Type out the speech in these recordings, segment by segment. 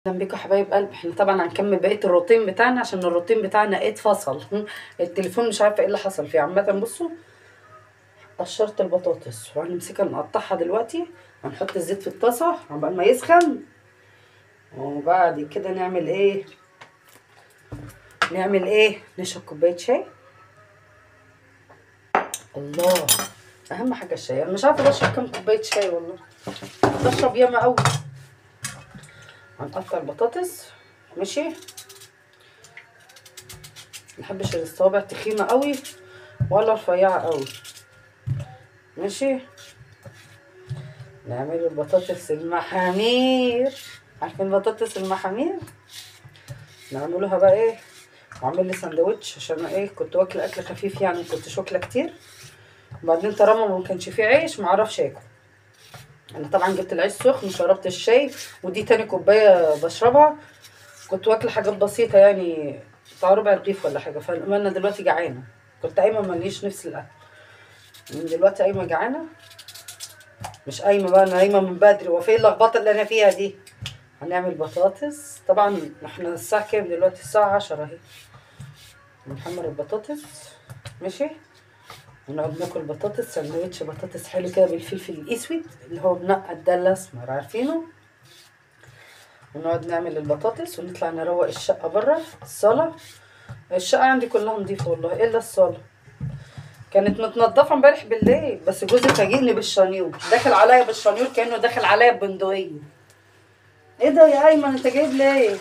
اهلا بيكم يا حبايب قلب. احنا طبعا هنكمل بقيه الروتين بتاعنا عشان الروتين بتاعنا اتفصل. التليفون مش عارفه ايه اللي حصل فيه. عامه بصوا، قشرت البطاطس وهنمسكها نقطعها دلوقتي. هنحط الزيت في الطاسه عقبال ما يسخن، وبعد كده نعمل ايه نشرب كوبايه شاي. الله، اهم حاجه الشاي. انا مش عارفه بشرب كام كوبايه شاي والله، بشرب ياما قوي. هنقطع البطاطس ماشي. محبش الصوابع تخينه قوي ولا رفيعه قوي ماشي. نعمل البطاطس المحامير. عارفين البطاطس المحامير؟ نعملوها بقى ايه، واعمل لي سندوتش عشان ايه، كنت واكله اكل خفيف يعني، كنتش واكله كتير. وبعدين طالما ما كانش فيه عيش ما اعرفش اكل. انا طبعا جبت العيش سخن وشربت الشاي، ودي تاني كوبايه بشربها. كنت واكله حاجات بسيطه يعني بتاع ربع رغيف ولا حاجه، فانا دلوقتي جعانه. كنت قايمه ماليش نفس الاكل، من دلوقتي قايمه جعانه. مش قايمه بقى، انا قايمه من بدري. وفين اللخبطه اللي انا فيها دي؟ هنعمل بطاطس. طبعا احنا الساعه كام دلوقتي؟ الساعه 10 اهي. نحمر البطاطس ماشي، ونقعد ناكل بطاطس. سندوتش بطاطس حلو كده بالفلفل الاسود اللي هو منقد ده الاسمر، عارفينه. ونقعد نعمل البطاطس ونطلع نروق الشقه بره الصاله. الشقه عندي كلها نظيفه والله الا الصاله، كانت متنضفه امبارح بالليل، بس جوزي فاجئني بالشنيور، داخل عليا بالشنيور كانه داخل عليا ببندقيه. ايه ده يا ايمن انت جايب ليه؟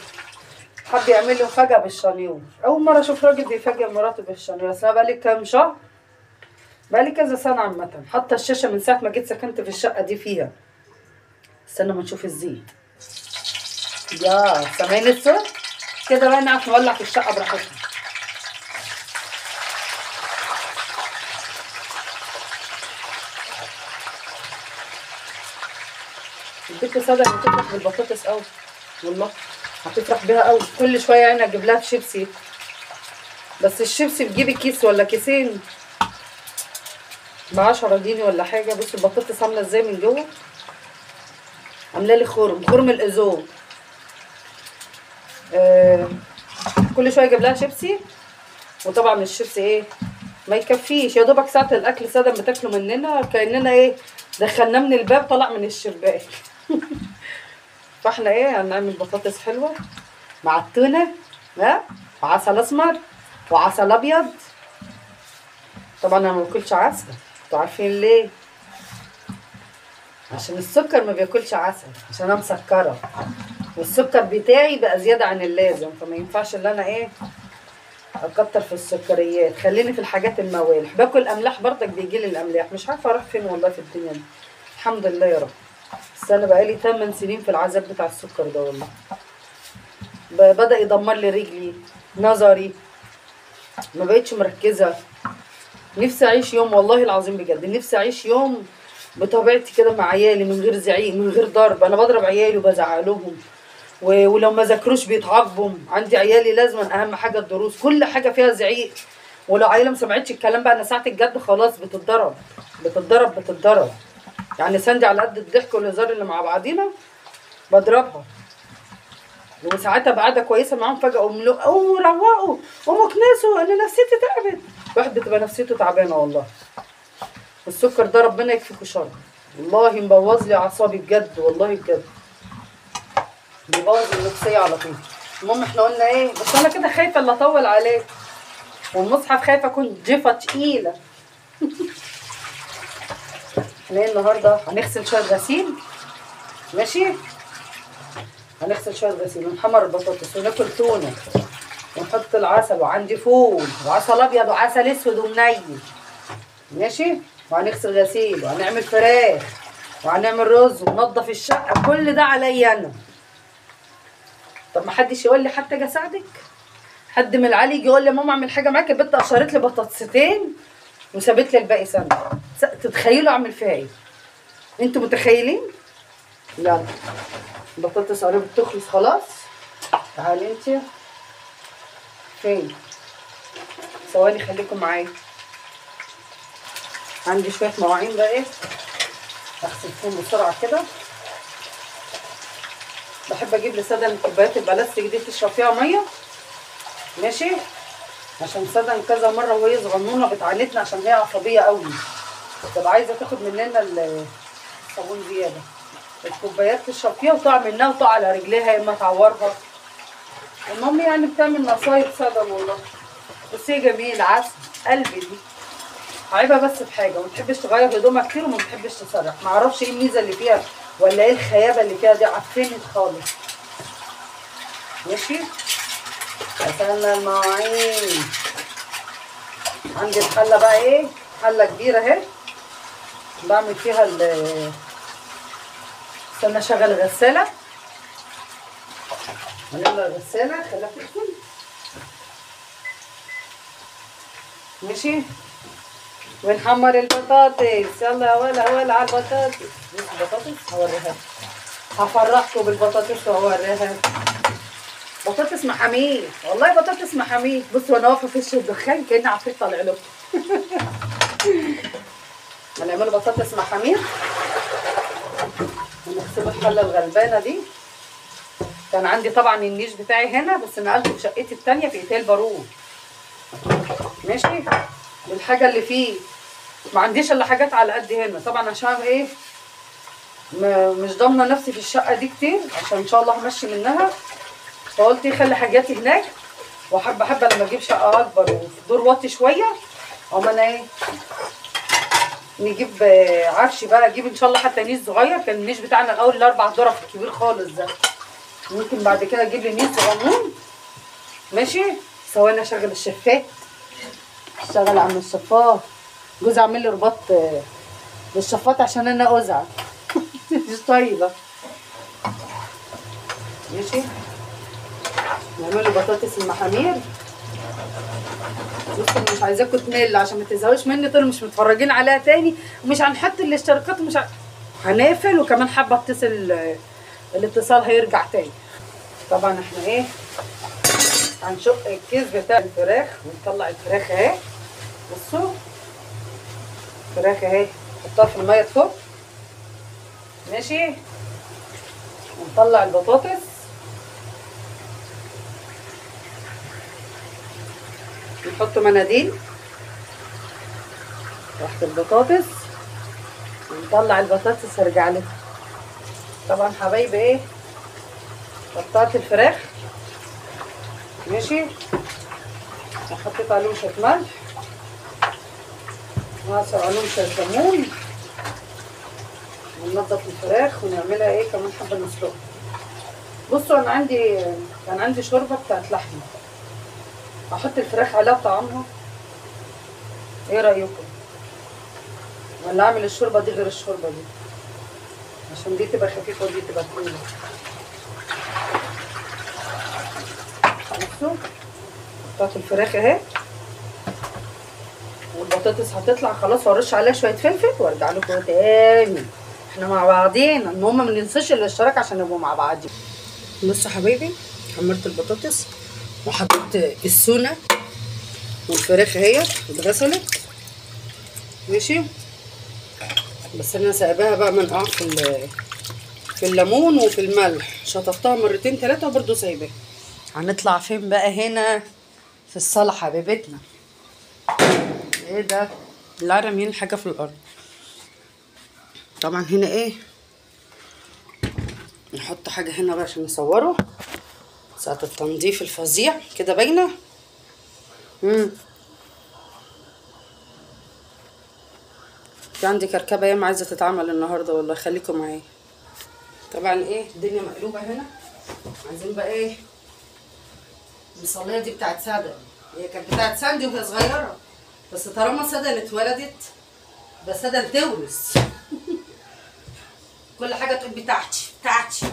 حب يعمل لي مفاجاه بالشنيور. اول مره اشوف راجل بيفاجئ مراته بالشنيور. اصل انا بقالي كام شهر، بقالي كذا سنه عامه، حاطه الشاشه من ساعه ما جيت سكنت في الشقه دي فيها. استنى ما نشوف الزيت. يا سامعين الصوت كده بقى، نعرف نولع في الشقه براحتنا. البنت صدق هتفرح بالبطاطس قوي والله، هتفرح بيها قوي. كل شويه يعني اجيب لها شيبسي، بس الشيبسي بتجيبي كيس ولا كيسين ب10 جنيه ولا حاجه. بصوا البطاطس عامله ازاي من جوه، عامله لي خرم الازوم. كل شويه اجيب لها شيبسي، وطبعا الشيبسي ايه ما يكفيش يا دوبك ساعه الاكل. ساده بتاكلوا مننا كاننا ايه، دخلناه من الباب طلع من الشباك. فاحنا ايه، هنعمل بطاطس حلوه مع التونه، ها، وعسل اسمر وعسل ابيض. طبعا انا ما باكلش عسل، انتوا عارفين ليه؟ عشان السكر ما بياكلش عسل، عشان انا مسكره، والسكر بتاعي بقى زياده عن اللازم، فما ينفعش ان انا ايه اكتر في السكريات. خليني في الحاجات الموالح. باكل املاح برضك، بيجي لي الاملاح مش عارفه اروح فين والله في الدنيا دي. الحمد لله يا رب. بس انا بقالي 8 سنين في العذاب بتاع السكر ده والله. بدأ يدمر لي رجلي، نظري، ما بقتش مركزه. نفسي اعيش يوم والله العظيم بجد، نفسي اعيش يوم بطبيعتي كده مع عيالي، من غير زعيق من غير ضرب. انا بضرب عيالي وبزعق لهم، ولو ما ذاكروش بيتعاقبوا. عندي عيالي لازم اهم حاجه الدروس، كل حاجه فيها زعيق. ولو عيله ما سمعتش الكلام بقى، انا ساعه الجد خلاص بتتضرب بتتضرب بتتضرب. يعني ساندي على قد الضحك والهزار اللي مع بعضينا بضربها. وساعتها بقعده كويسه معاهم، فجاه قوموا روقوا، قوموا كنسوا، انا نفسيتي تعبت. الواحد بتبقى نفسيته تعبانه والله. السكر ده ربنا يكفيكوا شر، والله مبوظ لي اعصابي بجد والله بجد، بيبوظ النفسيه على طول. المهم احنا قلنا ايه، بس انا كده خايفه اللي اطول عليه، والمصحف خايفه اكون جيفه تقيله. احنا ايه النهارده، هنغسل شويه غسيل ماشي. هنغسل شويه غسيل ونحمر البطاطس وناكل تونه ونحط العسل، وعندي فول وعسل ابيض وعسل اسود ومنيل ماشي. وهنغسل غسيل وهنعمل فراخ وهنعمل رز وننضف الشقه. كل ده عليا انا. طب ما حدش يقول لي حتى اجي اساعدك؟ حد من العالي يجي يقول لي ماما اعمل حاجه معاك؟ البت قشرت لي بطاطستين وسابت لي الباقي سنه. تتخيلوا اعمل فيها ايه؟ انتوا متخيلين؟ يلا البطاطس قربت تخلص خلاص. تعالي انت فين؟ ثواني خليكم معايا. عندي شويه مواعين بقى ايه، اغسل فيهم بسرعه كده. بحب اجيب لسدن الكوبايات البلاستيك دي تشرب فيها ميه. ماشي، عشان سدن كذا مره وهي صغنونه بتعاندنا عشان هي عصبيه قوي، تبقى عايزه تاخد مننا الصابون زياده. الكوبايات تشرب فيها وتقع منها وتقع على رجليها يا اما تعورها. المهم يعني بتعمل نصايح سدن والله. بس هي جميله عسل قلبي دي. عيبها بس في حاجه، ما بتحبش تغير هدومها كتير وما بتحبش تسرح، ما اعرفش ايه الميزه اللي فيها ولا ايه الخيابه اللي فيها دي، عفنت خالص. ماشي، غسلنا المواعين. عندي الحله بقى ايه، حله كبيره اهي بعمل فيها استنى اشغل الغساله. هنملى الغساله خليها تدخل. ماشي، ونحمر البطاطس. يلا يا ولا على البطاطس. بص البطاطس هوريها، هفرحكم بالبطاطس وهوريها. بطاطس محامير والله، بطاطس محامير. بصوا انا واقفه في وش الدخان كاني عفريت طالع لكم. هنعمل بطاطس محامير ونغسل الحله الغلبانه دي. كان عندي طبعا النيش بتاعي هنا بس نقلته في شقتي التانيه في ايتال بارون. ماشي، والحاجه اللي فيه ما عنديش الا حاجات على قد هنا طبعا عشان ايه مش ضامنه نفسي في الشقه دي كتير، عشان ان شاء الله همشي منها. فقلت ايه خلي حاجاتي هناك، وحبه لما اجيب شقه اكبر وفي دور واطي شويه اما انا ايه نجيب عفش بقى. اجيب ان شاء الله حتى نيش صغير. كان النيش بتاعنا الاول الاربع ظرف الكبير خالص ده، ممكن بعد كده اجيب لي نيش صغنون. ماشي، ثواني اشغل الشفات. اشتغل عم الشفاط. جوزي عامل لي رباط للشفاط عشان انا ازعل. مش طيبه. ماشي، نعمل بطاطس المحامير. بصوا مش عايزاكم تملوا عشان ما تزهقوش مني، طول مش متفرجين عليها تاني ومش هنحط الاشتراكات ومش هنقفل، وكمان حابه اتصل الاتصال هيرجع تاني. طبعا احنا ايه هنشق الكيس بتاع الفراخ ونطلع الفراخ اهي. بصوا الفراخ اهي نحطها في الميه تفك. ماشي، ونطلع البطاطس. نحط مناديل تحت البطاطس ونطلع البطاطس ارجع لها. طبعا حبايبي ايه قطعت الفراخ. ماشي، وحطيت عليهم شويه ملح وهعصر عليهم شويه ليمون وننضف الفراخ ونعملها ايه كمان حبه نسلقها. بصوا انا كان عندي شوربه بتاعت لحمه، احط الفراخ عليها طعمها. ايه رايكم؟ ولا اعمل الشوربه دي غير الشوربه دي عشان دي تبقى خفيفه ودي تبقى تقيله. بصوا قطعت الفراخ اهي والبطاطس هتطلع خلاص، وارش عليها شويه فلفل وارجع لكم تاني. احنا مع بعضين، المهم ما ننساش الاشتراك عشان نبقوا مع بعضين. بصوا حبايبي حمرت البطاطس وحطيت السونه والفراخ اهي اتغسلت. ماشي، بس انا سايباها بقى منقوعه في الليمون وفي الملح، شطفتها مرتين ثلاثه وبرده سايباها. هنطلع فين بقى هنا في الصاله حبيبتنا؟ ايه ده لا راميين حاجه في الارض. طبعا هنا ايه نحط حاجه هنا بقى عشان نصوره ساعه التنظيف الفظيع كده باينه. في عندي كركبه ياما عايزه تتعمل النهارده والله، خليكم معايا. طبعا ايه الدنيا مقلوبه هنا. عايزين بقى ايه الصينيه دي بتاعت ساده، هي كانت بتاعت ساندي وهي صغيره، بس طالما ساده اللي اتولدت ده ساده تورث. كل حاجه تقول بتاعتي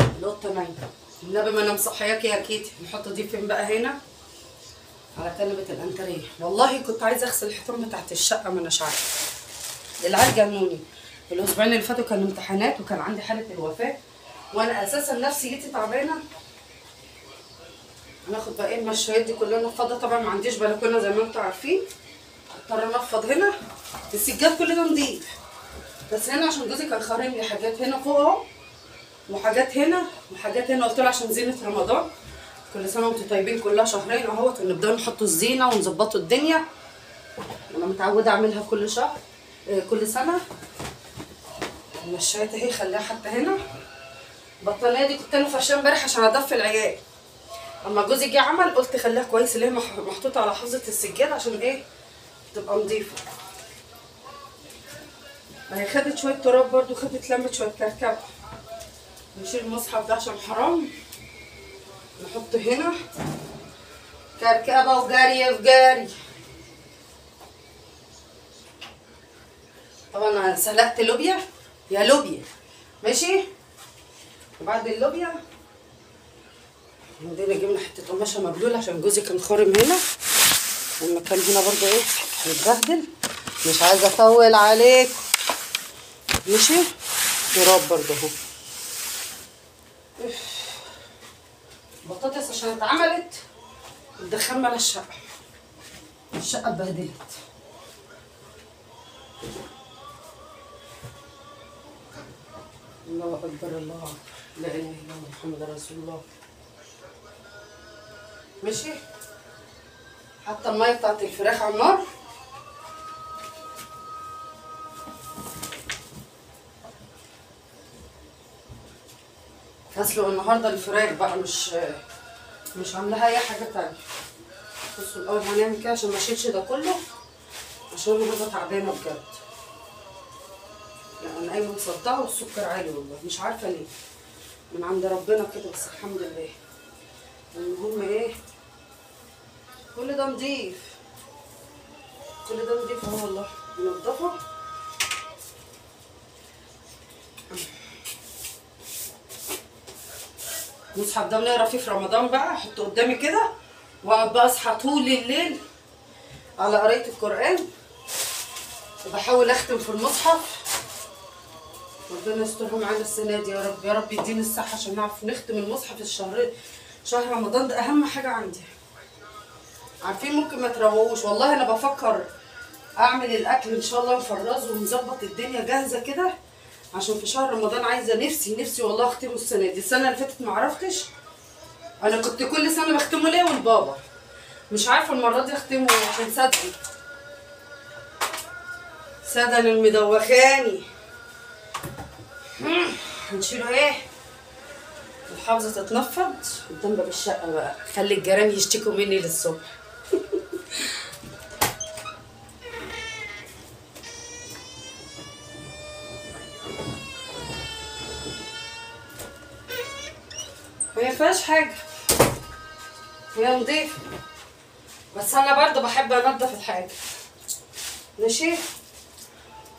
القطه نايمه. النبي ما انا مصحياكي يا كيتي. نحط دي فين بقى؟ هنا على كنبه الانتريه. والله كنت عايزه اغسل الحيطان بتاعت الشقه ما اناش عارفه، العيال جنوني. الاسبوعين اللي فاتوا كان امتحانات وكان عندي حاله الوفاه وانا اساسا نفسيتي تعبانه. هناخد بقى ايه المشويات دي كلها نفضها. طبعا ما عنديش بلكونه زي ما انتم عارفين، هضطر انفض هنا. السجاد كل ده نضيف، بس هنا عشان جوزي كان خارم لي حاجات هنا فوق اهو وحاجات هنا وحاجات هنا، قلت له عشان زينه رمضان. كل سنه وانتم طيبين، كلها شهرين اهوت ونبدا نحطوا الزينه ونظبطوا الدنيا. انا متعوده اعملها كل شهر كل سنه. المشايات اهي خليها حتى هنا. البطانيه دي كنت انا فرشاها امبارح عشان ادفي العيال، اما جوزي جه عمل قلت خليها كويس اللي هي محطوطه على حافظه السجاد عشان ايه تبقى نظيفه. هي خدت شويه تراب برضو، خدت لمت شويه كركبه. نشيل المصحف ده عشان حرام، نحطه هنا. كركبه وجري في جري. طبعا انا سلقت لوبيا يا لوبيا ماشي. وبعد اللوبيا عندنا جبنا حته قماشه مبلوله عشان جوزي كان خارم هنا، والمكان هنا برضو ايه متبهدل، مش عايزه اطول عليك ماشي. تراب برضو اهو. بطاطس عشان اتعملت الدخان مال الشقه اتبهدلت. الله اكبر الله اكبر، لا اله الا الله محمد رسول الله ماشي. حتى الميه بتاعت الفراخ على النار. هسلق النهارده الفراخ بقى، مش عاملاها اي حاجه تانيه. بصوا الاول هنعمل كده عشان ما اشيلش ده كله، عشان انا ببقى تعبانه بجد. لا انا قايمه مصدعه والسكر عالي والله، مش عارفه ليه، من عند ربنا كده، بس الحمد لله. المهم ايه، كل ده نضيف، كل ده نضيف اهو والله، منضفه. المصحف ده بنقرا فيه في رمضان بقى، احطه قدامي كده واقعد بقى اصحى طول الليل على قرايه القران، وبحاول اختم في المصحف. ربنا يسترها معانا السنه دي يا رب، يا رب يديني الصحه عشان نعرف نختم المصحف شهر رمضان ده اهم حاجه عندي. عارفين ممكن ما تروقوش والله، انا بفكر اعمل الاكل ان شاء الله نفرزه ونظبط الدنيا جاهزه كده، عشان في شهر رمضان عايزه نفسي والله اختمه السنه دي. السنه اللي فاتت ما عرفتش، انا كنت كل سنه بختمه ليه والبابا، مش عارفه المره دي اختمه عشان سدن المدوخاني. هنشيله ايه، الحافظه تتنفض قدام باب الشقه بقى، خلي الجيران يشتكوا مني للصبح. ما فيهاش حاجه، هي نضيفه، بس انا برضه بحب انضف الحاجه ماشي.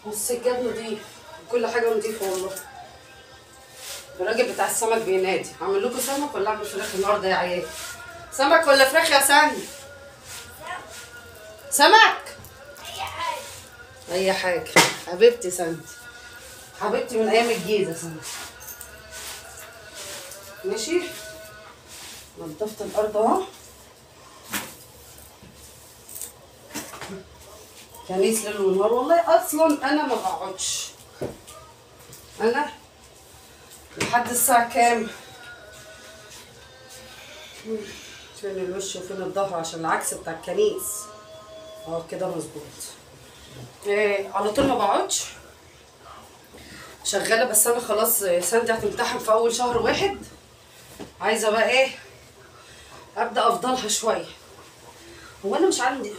والسجاد نضيف وكل حاجه نضيفه والله. الراجل بتاع السمك بينادي، اعمل لكم سمك ولا اعمل فراخ النهارده يا عيال؟ سمك ولا فراخ يا سامي؟ سمك. اي حاجه حبيبتي سنتي، حبيبتي من ايام الجيزه سنتي ماشي. نضفت الارض اهو، كنيس ليل ونهار والله. اصلا انا ما بقعدش، انا لحد الساعه كام، فين الوش وفين الظهر عشان العكس بتاع الكنيس اهو كده مظبوط. ايه على طول ما بقعدش شغاله، بس انا خلاص ساندي هتمتحن في اول شهر واحد، عايزه بقى ايه ابدا افضلها شويه. هو انا مش عندي،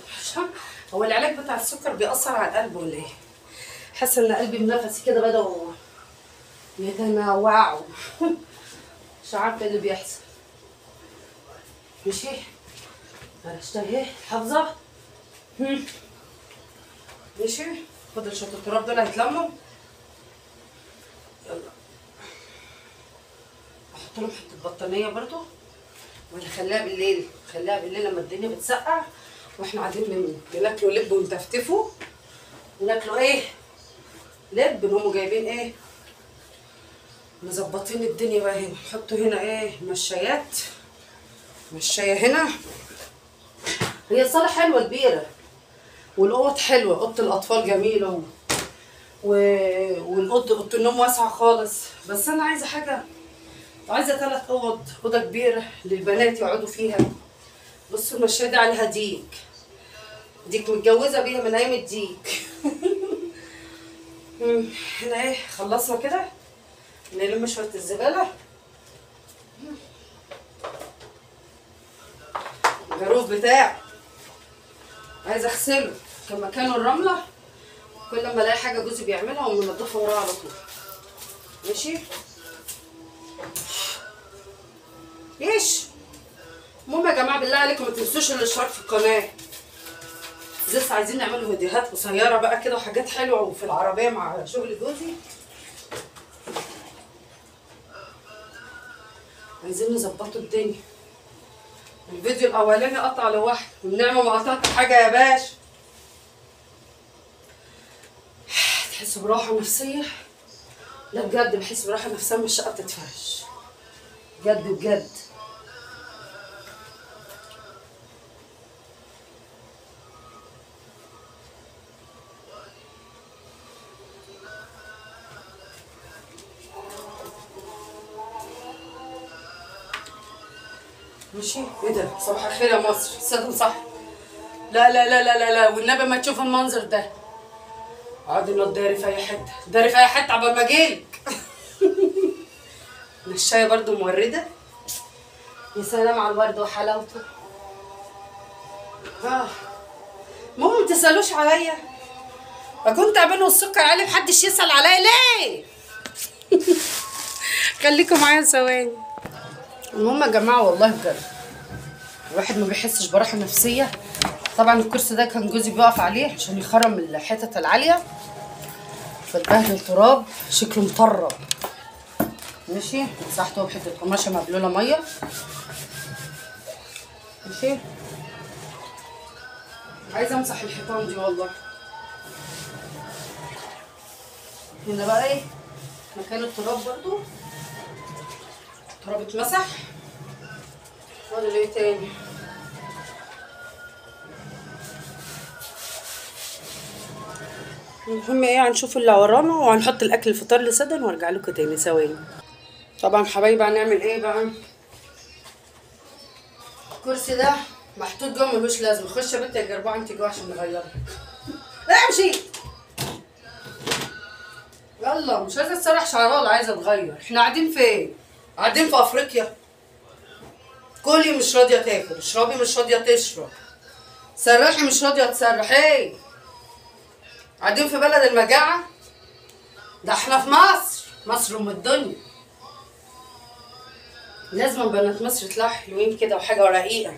هو العلاج بتاع السكر بيأثر على القلب ولا ايه؟ حاسه ان قلبي بنفسي كده بدأوا يتنوعوا. مش عارفه ايه اللي بيحصل ماشي. عرفتها اهي حافظه ماشي. فاضل شويه التراب دول هيتلموا، يلا احط لهم حته بطانيه برضو، ولا خليها بالليل، خليها بالليل لما الدنيا بتسقع واحنا قاعدين بناكلوا لب ونتفتفوا، وناكلوا ايه لب، نقوموا جايبين ايه مظبطين الدنيا بقى. هنا نحطوا هنا ايه مشايات، مشايه هنا. هي الصاله حلوه كبيره، والاوض حلوه، اوضه الاطفال جميله، اوضه النوم واسعه خالص، بس انا عايزه حاجه، عايزه 3 اوض، اوضه كبيره للبنات يقعدوا فيها. بصوا المشايه دي عليها ديك متجوزه بيها من ايام الديك. هنا ايه، خلصنا كده نلم شويه الزباله. الجاروف بتاعي عايزه اغسله، كان مكانه الرمله، كل ما الاقي حاجه جوزي بيعملها ومنضفه وراها على طول. ماشي ايش. المهم يا جماعه بالله عليكم ما تنسوش الاشتراك في القناه. لسه عايزين نعمل فيديوهات قصيره بقى كده وحاجات حلوه وفي العربيه مع شغل جوزي. عايزين نظبطوا الدنيا. الفيديو الاولاني قطع لوحده، والنعمه ما قطعت حاجه يا باشا. تحسوا براحه نفسيه؟ لا بجد بحس براحه نفسيه من الشقه بتتفرش بجد بجد. ماشي ايه ده؟ صباح الخير يا مصر، السادة صح. لا لا لا لا لا لا، والنبي ما تشوف المنظر ده. اقعدي نضاري في اي حته، داري في اي حته عبال ما اجيلك. الشاي برضو مورده. يا سلام على الورد وحلاوته. المهم ما تسالوش عليا، كنت اعمله السكر عالي محدش يسال عليا ليه. خليكم معايا ثواني. المهم يا جماعه والله بجد الواحد ما بيحسش براحه نفسيه. طبعا الكرسي ده كان جوزي بيقف عليه عشان يخرم الحتت العاليه، فاتبهدل تراب شكله مطرب. ماشي مسحته بحته قماشه مبلوله ميه. ماشي عايزه امسح الحيطان دي والله. هنا بقى ايه مكان التراب، برضو التراب اتمسح. فاضل ايه تاني؟ المهم ايه، هنشوف اللي ورانا وهنحط الاكل الفطار لسدن وارجع لكم تاني ثواني. طبعا حبايبي هنعمل ايه بقى؟ الكرسي ده محطوط جوه ملوش لازمه. خش يا بنت يا جربوعه انت جوه عشان نغيره. لا امشي يلا، مش عايزه تسرح شعرها، عايزه اتغير. احنا قاعدين فين؟ قاعدين في افريقيا. كلي مش راضيه تاكل، اشربي مش راضيه تشرب، سرحي مش راضيه تسرح. ايه قاعدين في بلد المجاعه؟ ده احنا في مصر، مصر ام الدنيا. لازم بنات مصر يطلعوا حلوين كده وحاجه رقيقه.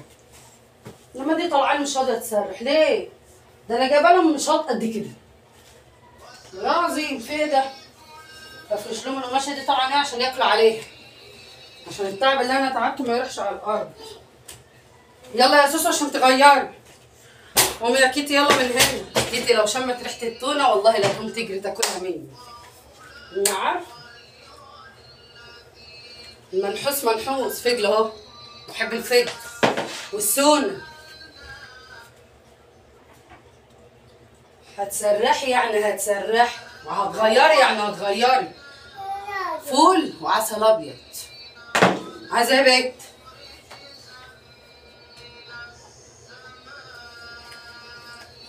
انما دي طالعه مش راضيه تسرح ليه؟ ده انا جايبه لهم نشاط قد كده. والله العظيم في ايه ده؟ بفرش لهم القماشه دي طبعا ايه عشان ياكلوا عليها، عشان التعب اللي انا تعبته ما يروحش على الارض. يلا يا سوسو عشان تغيري. قومي يا كيتي يلا من هنا. كيتي لو شمت ريحه التونه والله لا تقوم تجري تاكلها مني. نعم المنحوس منحوس، فجل اهو، بحب الفجل والسونه. هتسرحي يعني هتسرحي، وهتغيري يعني هتغيري. فول وعسل ابيض. عايزه ايه يا بنت؟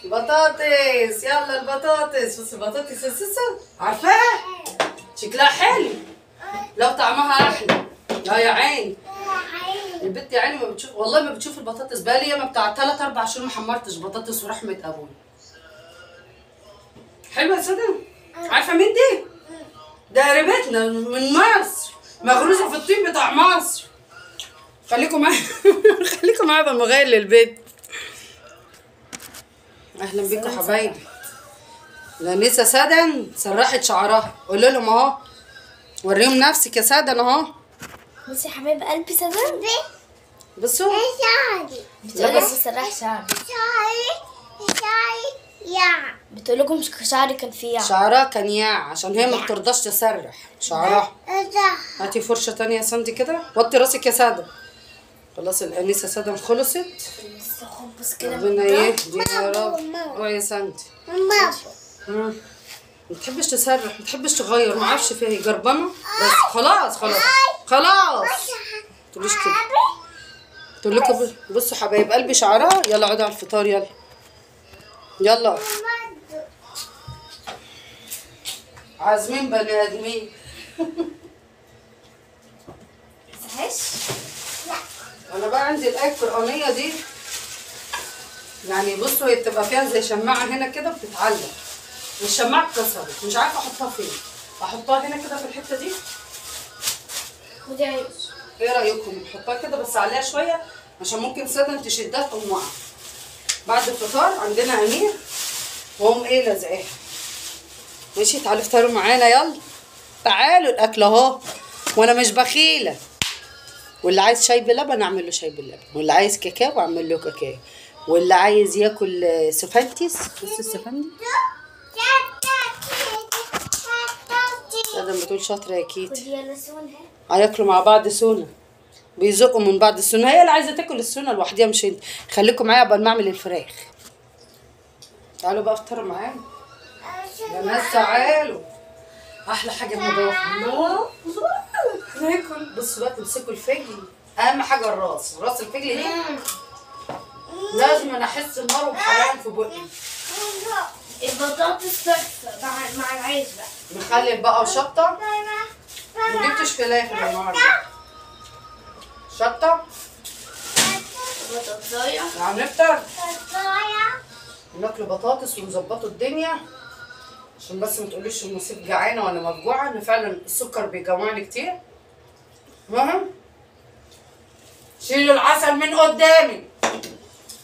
بطاطس، يلا البطاطس. بصي البطاطس السوسه عارفاها؟ شكلها حلو لو طعمها احلى. لا يا عيني البت يا عيني ما بتشوف، والله ما بتشوف البطاطس. بقالي ياما بتاع 3 4 شهور ما حمرتش بطاطس ورحمه ابوي. حلوه يا ساده. عارفه مين دي؟ ده قريبتنا من مصر، مغروسه في الطين بتاع مصر. خليكم معايا. خليكم معايا بمغير للبيت. اهلا بيكم حبايبي. لانسه سدن سرحت شعرها، قولوا لهم اهو، وريهم نفسك يا سدن اهو. بصي يا حبايب قلبي سدن بصوا لا بس سرح شعري بتقول لكم شعري كان فيه ياع. شعرها كان ياع عشان هي ما بترضاش تسرح شعرها. هاتي فرشه تانية يا سندي كده، وطي راسك يا سدن. خلاص الانسه سدن خلصت. بس كده ربنا يهدي يا رب. يا سندي ما بتحبش تسرح، ما بتحبش تغير، ما اعرفش فيها هي جربانه. بس خلاص خلاص خلاص، ما تقوليش كده. تقول لكم بصوا حبايب قلبي شعرها. يلا اقعدوا على الفطار، يلا يلا. عازمين بني ادمين. متسهاش؟ انا بقى عندي الايه القرانيه دي، يعني بصوا هي بتبقى فيها زي شماعه هنا كده بتتعلق. الشماعه اتكسرت، مش عارفه احطها فين. احطها هنا كده في الحته دي. خدي عيش. ايه رايكم؟ نحطها كده بس عليها شويه عشان ممكن سادة تشدها تقوم واقعه. بعد الفطار عندنا امير وهم ايه لازقاها. ماشي تعالوا افطروا معانا يلا. تعالوا الاكل اهو وانا مش بخيله. واللي عايز شاي بلبن اعمل له شاي بلبن، واللي عايز كاكاو اعمل له كاكاو، واللي عايز ياكل سفنتيس. بص السفندي ادم بتقول شاطره يا كيتي. خدي يلا سونها. هياكلوا مع بعض سونا، بيزقوا من بعض السونا. هي اللي عايزه تاكل السونا لوحديها مش انت. خليكم معايا قبل ما اعمل الفراخ. تعالوا بقى افطروا معانا يا ناس، تعالوا. احلى حاجه النظافه. الله ناكل. بصوا بقى تمسكوا الفجل، اهم حاجه راس الفجل دي لازم انا احس النار وحرام في بقي. البطاطس تحفه مع العيش بقى. مخلل بقى وشطه. ما جبتش فلافل النهارده. شطه بطاطسايه. هنفطر ناكل بطاطس ونظبطوا الدنيا عشان بس ما تقوليش المصيب جعانه ولا مفجوعه. ان فعلا السكر بيجوعني كتير. المهم شيلوا العسل من قدامي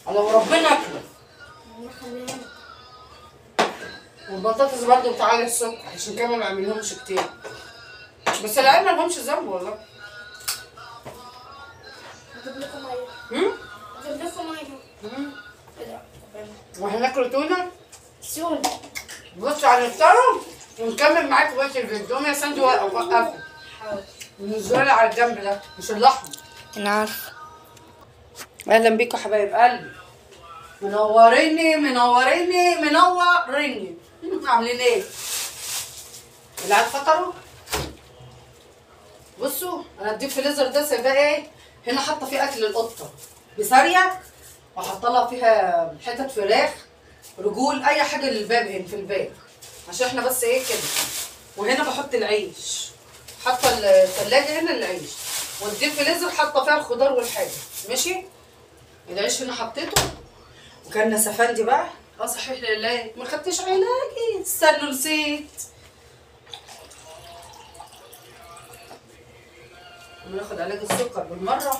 لو ربنا اكله. والبطاطس برضه بتعلي السكر عشان كده ما بعملهمش كتير. بس العيال ما لهمش ذنب والله. اجيب لكم ميه. اجيب لكم ميه. وهناكل تونه. سون. بصوا على الفطار ونكمل معاكم بقيه الفيديو. يا ساندي وقفوا. حاضر. نزلوا على الجنب ده مش اللحم. انا عارفه. اهلا بيكم حبايب قلبي. منوريني منوريني منوريني. عاملين ايه؟ العيال فطروا. بصوا انا الديب فريزر ده سايباه ايه هنا، حاطه فيه اكل القطه بساريه، وحاطه لها فيها حتت فراخ رجول اي حاجه للباب هنا في الباب عشان احنا بس ايه كده. وهنا بحط العيش، حاطه الثلاجه هنا العيش، والديب فريزر حاطه فيها الخضار والحاجه. ماشي. العيش هنا حطيته. وكان سفندي بقى. صحيح لله ما خدتش علاجي، استنوا نسيت. ناخد علاج السكر بالمره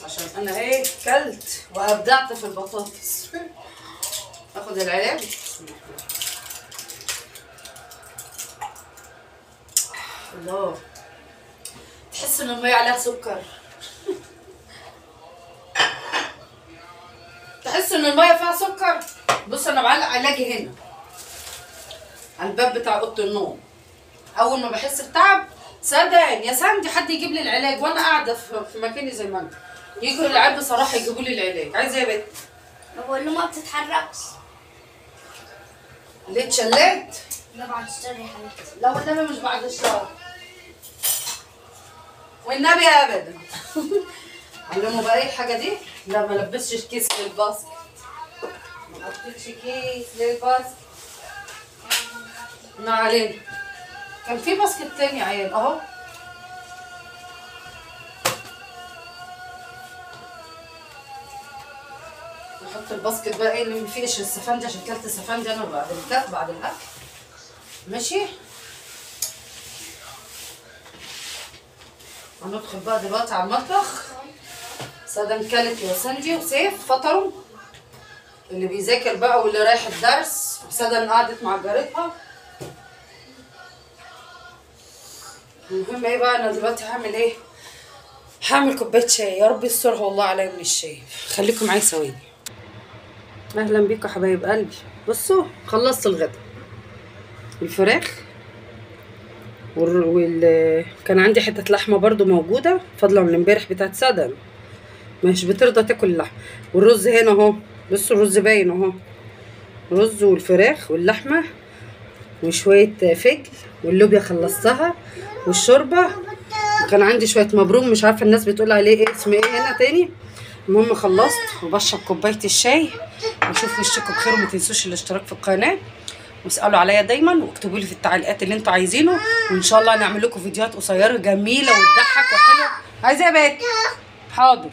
عشان انا ايه كلت وابدعت في البطاطس. اخد العلاج. الله تحس ان الميه عليها سكر. تحس ان الميه فيها سكر. بص انا بعلق علاجي هنا على الباب بتاع اوضه النوم. اول ما بحس بتعب صدقني يا ساندي حد يجيب لي العلاج وانا قاعده في مكاني زي ما انا. يجوا العيال بصراحه يجيبوا لي العلاج. عايزه ايه يا بنت؟ بقول له ما بتتحركش. ليه اتشليت؟ لا بعد الشهر يا حبيبتي. لا والنبي مش بعد الشهر والنبي ابدا. علموا بقى ايه الحاجه دي؟ لا ما لبسش كيس للباسكت، ما حطيتش كيس للباسكت. ما علينا. كان في باسكت تاني يا عيال اهو. نحط الباسكت بقى ايه اللي ما فيش السفندي عشان كلت السفندي انا بعد الاكل. ماشي. هندخل بقى دلوقتي على المطبخ. سادة كلت يا ساندي وسيف فطروا. اللي بيذاكر بقى واللي رايح الدرس. سادة قعدت مع جارتها. المهم ايه بقى انا دلوقتي هعمل ايه؟ هعمل كوبايه شاي. يا رب يسترها والله عليا من الشاي. خليكم معايا ثواني. اهلا بيكم حبايب قلبي. بصوا خلصت الغدا. الفراخ كان عندي حته لحمه برضو موجوده فاضله من امبارح بتاعت سادة مش بترضى تاكل اللحمه. والرز هنا اهو. بصوا الرز باين اهو. رز والفراخ واللحمه وشويه فجل، واللوبيا خلصتها، والشوربه، وكان عندي شويه مبروم مش عارفه الناس بتقول عليه ايه اسم ايه هنا تاني. المهم خلصت وبشرب كوبايه الشاي، واشوف وشكم بخير، وما تنسوش الاشتراك في القناه، واسالوا عليا دايما، واكتبوا لي في التعليقات اللي انتوا عايزينه، وان شاء الله هنعمل لكم فيديوهات قصيره جميله وتضحك وحلوه. عايزه ايه يا بنت؟ حاضر.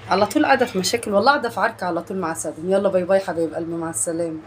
على طول قاعده في مشاكل والله، قاعده في عركه على طول مع سادم. يلا باي باي حبايب قلبي، مع السلامه.